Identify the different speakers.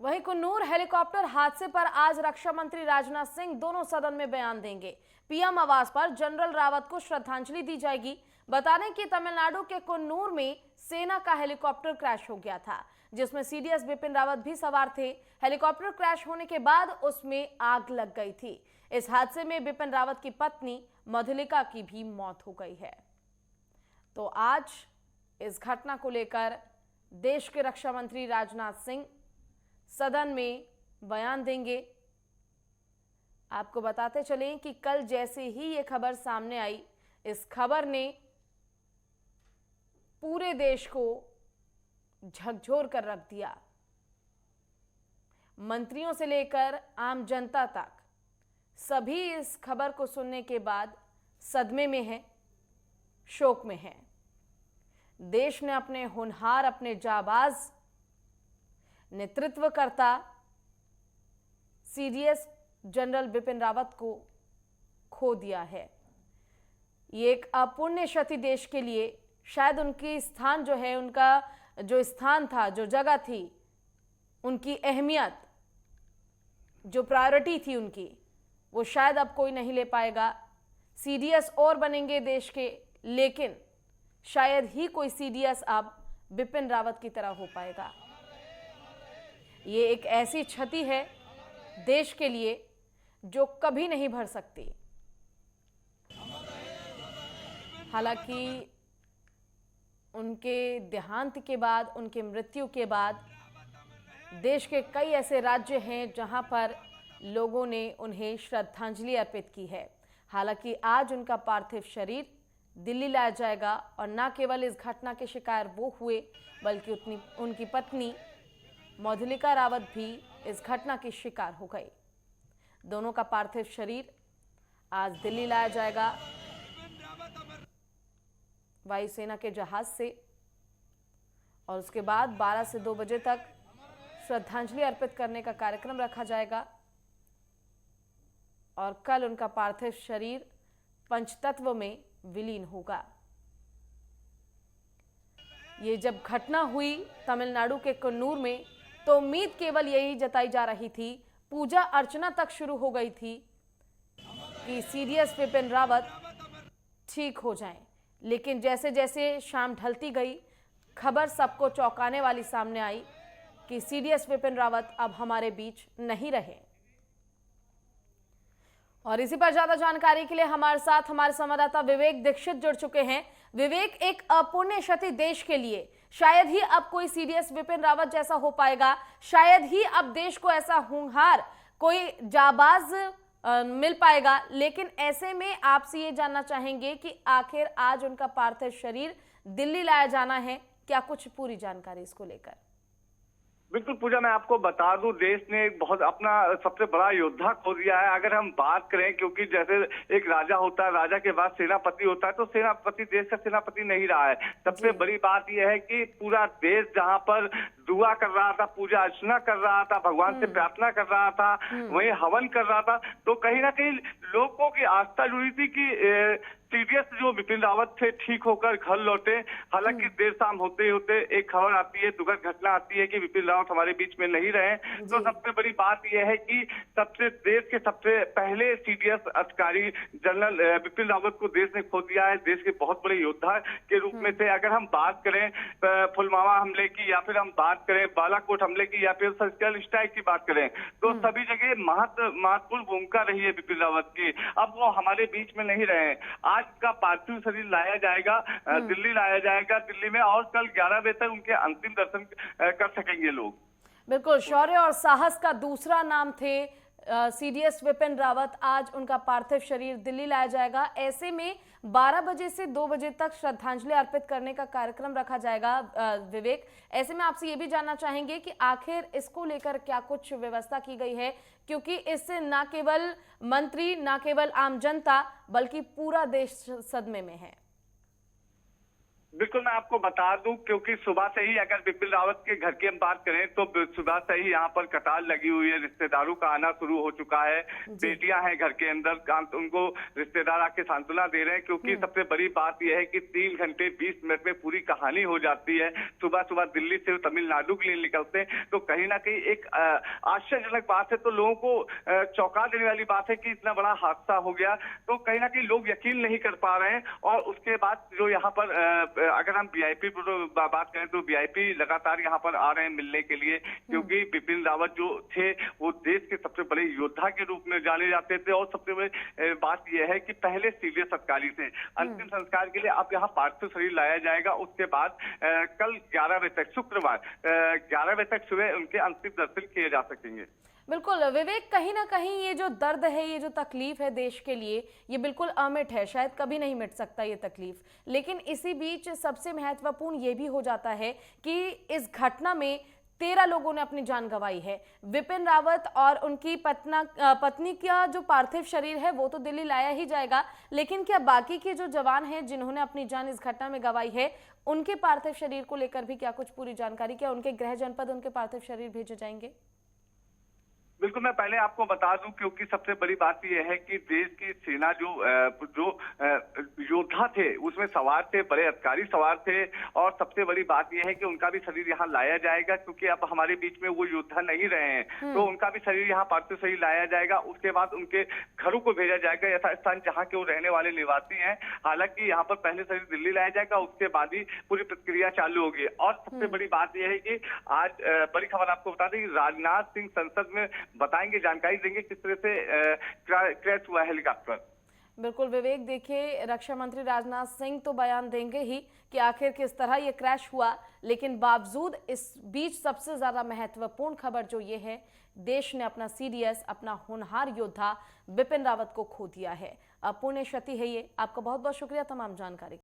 Speaker 1: वहीं कुन्नूर हेलीकॉप्टर हादसे पर आज रक्षा मंत्री राजनाथ सिंह दोनों सदन में बयान देंगे। पीएम आवास पर जनरल रावत को श्रद्धांजलि दी जाएगी। बता दें कि तमिलनाडु के कुन्नूर में सेना का हेलीकॉप्टर क्रैश हो गया था, जिसमें सीडीएस बिपिन रावत भी सवार थे। हेलीकॉप्टर क्रैश होने के बाद उसमें आग लग गई थी। इस हादसे में बिपिन रावत की पत्नी मधुलिका की भी मौत हो गई है। तो आज इस घटना को लेकर देश के रक्षा मंत्री राजनाथ सिंह सदन में बयान देंगे। आपको बताते चलें कि कल जैसे ही ये खबर सामने आई, इस खबर ने पूरे देश को झकझोर कर रख दिया। मंत्रियों से लेकर आम जनता तक सभी इस खबर को सुनने के बाद सदमे में हैं, शोक में हैं। देश ने अपने होनहार, अपने जाबाज नेतृत्वकर्ता सीडीएस जनरल बिपिन रावत को खो दिया है। ये एक अपुण्य क्षति देश के लिए। शायद उनकी स्थान जो है, उनका जो स्थान था, जो जगह थी, उनकी अहमियत, जो प्रायोरिटी थी उनकी, वो शायद अब कोई नहीं ले पाएगा। सीडीएस और बनेंगे देश के, लेकिन शायद ही कोई सीडीएस अब बिपिन रावत की तरह हो पाएगा। ये एक ऐसी क्षति है देश के लिए जो कभी नहीं भर सकती। हालांकि उनके देहांत के बाद, उनके मृत्यु के बाद देश के कई ऐसे राज्य हैं जहां पर लोगों ने उन्हें श्रद्धांजलि अर्पित की है। हालांकि आज उनका पार्थिव शरीर दिल्ली लाया जाएगा और न केवल इस घटना के शिकार वो हुए, बल्कि उनकी पत्नी मधुलिका रावत भी इस घटना की शिकार हो गई। दोनों का पार्थिव शरीर आज दिल्ली लाया जाएगा वायुसेना के जहाज से, और उसके बाद 12 से 2 बजे तक श्रद्धांजलि अर्पित करने का कार्यक्रम रखा जाएगा। और कल उनका पार्थिव शरीर पंचतत्व में विलीन होगा। ये जब घटना हुई तमिलनाडु के कुन्नूर में, तो उम्मीद केवल यही जताई जा रही थी, पूजा अर्चना तक शुरू हो गई थी कि सीडीएस बिपिन रावत ठीक हो जाएं। लेकिन जैसे जैसे शाम ढलती गई, खबर सबको चौंकाने वाली सामने आई कि सीडीएस बिपिन रावत अब हमारे बीच नहीं रहे। और इसी पर ज्यादा जानकारी के लिए हमारे साथ हमारे संवाददाता विवेक दीक्षित जुड़ चुके हैं। विवेक, एक अपुण्य क्षति देश के लिए, शायद ही अब कोई सीडीएस बिपिन रावत जैसा हो पाएगा, शायद ही अब देश को ऐसा होनहार कोई जाबाज मिल पाएगा। लेकिन ऐसे में आपसे ये जानना चाहेंगे कि आखिर आज उनका पार्थिव शरीर दिल्ली लाया जाना है, क्या कुछ पूरी जानकारी इसको लेकर?
Speaker 2: बिल्कुल पूजा, मैं आपको बता दूं, देश ने बहुत अपना सबसे बड़ा योद्धा खो दिया है। अगर हम बात करें, क्योंकि जैसे एक राजा होता है, राजा के बाद सेनापति होता है, तो सेनापति देश का सेनापति नहीं रहा है। सबसे बड़ी बात यह है कि पूरा देश जहां पर दुआ कर रहा था, पूजा अर्चना कर रहा था, भगवान से प्रार्थना कर रहा था, वहीं हवन कर रहा था, तो कहीं ना कहीं लोगों की आस्था जुड़ी थी कि सीडीएस जो बिपिन रावत से ठीक होकर घर लौटे। हालांकि देर शाम होते होते एक खबर आती है, दुखद घटना आती है कि बिपिन रावत हमारे बीच में नहीं रहे। तो सबसे बड़ी बात यह है कि देश के सबसे पहले सीडीएस अधिकारी जनरल बिपिन रावत को देश ने खो दिया है, देश के बहुत बड़े योद्धा के रूप में थे। अगर हम बात करें पुलवामा हमले की, या फिर हम बात करें बालाकोट हमले की, या फिर सर्जिकल स्ट्राइक की बात करें, तो सभी जगह महत्वपूर्ण भूमिका रही है बिपिन रावत की। अब वो हमारे बीच में नहीं रहे। आज का पार्थिव शरीर लाया जाएगा, दिल्ली लाया जाएगा दिल्ली में, और कल 11 बजे तक उनके अंतिम दर्शन कर सकेंगे लोग।
Speaker 1: बिल्कुल, शौर्य और साहस का दूसरा नाम थे सीडीएस बिपिन रावत। आज उनका पार्थिव शरीर दिल्ली लाया जाएगा। ऐसे में 12 बजे से 2 बजे तक श्रद्धांजलि अर्पित करने का कार्यक्रम रखा जाएगा। विवेक, ऐसे में आपसे ये भी जानना चाहेंगे कि आखिर इसको लेकर क्या कुछ व्यवस्था की गई है, क्योंकि इससे न केवल मंत्री, न केवल आम जनता, बल्कि पूरा देश सदमे में है।
Speaker 2: बिल्कुल, मैं आपको बता दूं, क्योंकि सुबह से ही अगर बिपिन रावत के घर की हम बात करें तो सुबह से ही यहाँ पर कतार लगी हुई है, रिश्तेदारों का आना शुरू हो चुका है।
Speaker 1: जी।
Speaker 2: बेटियां हैं घर के अंदर, उनको रिश्तेदार आके सांत्वना दे रहे हैं, क्योंकि सबसे बड़ी बात यह है कि 3 घंटे 20 मिनट में पूरी कहानी हो जाती है। सुबह सुबह दिल्ली से तमिलनाडु के लिए निकलते हैं, तो कहीं ना कहीं एक आश्चर्यजनक बात है, तो लोगों को चौंका देने वाली बात है कि इतना बड़ा हादसा हो गया। तो कहीं ना कहीं लोग यकीन नहीं कर पा रहे हैं। और उसके बाद जो यहाँ पर अगर हम वीआईपी बात करें तो वीआईपी लगातार यहाँ पर आ रहे हैं मिलने के लिए, क्योंकि बिपिन रावत जो थे वो देश के सबसे बड़े योद्धा के रूप में जाने जाते थे। और सबसे बड़ी बात यह है कि पहले सीधे सत्कारी थे। अंतिम संस्कार के लिए अब यहाँ पार्थिव शरीर लाया जाएगा। उसके बाद कल 11 बजे तक, शुक्रवार 11 बजे तक सुबह उनके अंतिम दर्शन किए जा सकेंगे।
Speaker 1: बिल्कुल विवेक, कहीं ना कहीं ये जो दर्द है, ये जो तकलीफ है देश के लिए, ये बिल्कुल अमिट है, शायद कभी नहीं मिट सकता ये तकलीफ। लेकिन इसी बीच सबसे महत्वपूर्ण ये भी हो जाता है कि इस घटना में 13 लोगों ने अपनी जान गंवाई है। विपिन रावत और उनकी पत्नी का जो पार्थिव शरीर है वो तो दिल्ली लाया ही जाएगा, लेकिन क्या बाकी के जो जवान हैं जिन्होंने अपनी जान इस घटना में गंवाई है, उनके पार्थिव शरीर को लेकर भी क्या कुछ पूरी जानकारी, क्या उनके गृह जनपद उनके पार्थिव शरीर भेजे जाएंगे?
Speaker 2: बिल्कुल, मैं पहले आपको बता दूं, क्योंकि सबसे बड़ी बात यह है कि देश की सेना जो योद्धा थे उसमें सवार थे, बड़े अधिकारी सवार थे। और सबसे बड़ी बात यह है कि उनका भी शरीर यहाँ लाया जाएगा, क्योंकि अब हमारे बीच में वो योद्धा नहीं रहे हैं, तो उनका भी शरीर यहाँ पार्थिव शरीर लाया जाएगा। उसके बाद उनके घरों को भेजा जाएगा, यथास्थान जहाँ के वो रहने वाले निवासी हैं। हालांकि यहाँ पर पहले शरीर दिल्ली लाया जाएगा, उसके बाद ही पूरी प्रक्रिया चालू होगी। और सबसे बड़ी बात यह है कि आज बड़ी खबर आपको बता दें कि राजनाथ सिंह संसद में बताएंगे, जानकारी देंगे किस तरह से क्रैश हुआ हेलीकॉप्टर।
Speaker 1: बिल्कुल विवेक, देखिए रक्षा मंत्री राजनाथ सिंह तो बयान देंगे ही कि आखिर किस तरह ये क्रैश हुआ, लेकिन बावजूद इस बीच सबसे ज्यादा महत्वपूर्ण खबर जो ये है, देश ने अपना सीडीएस, अपना होनहार योद्धा बिपिन रावत को खो दिया है। अपूर्ण्य क्षति है ये। आपका बहुत बहुत शुक्रिया तमाम जानकारी।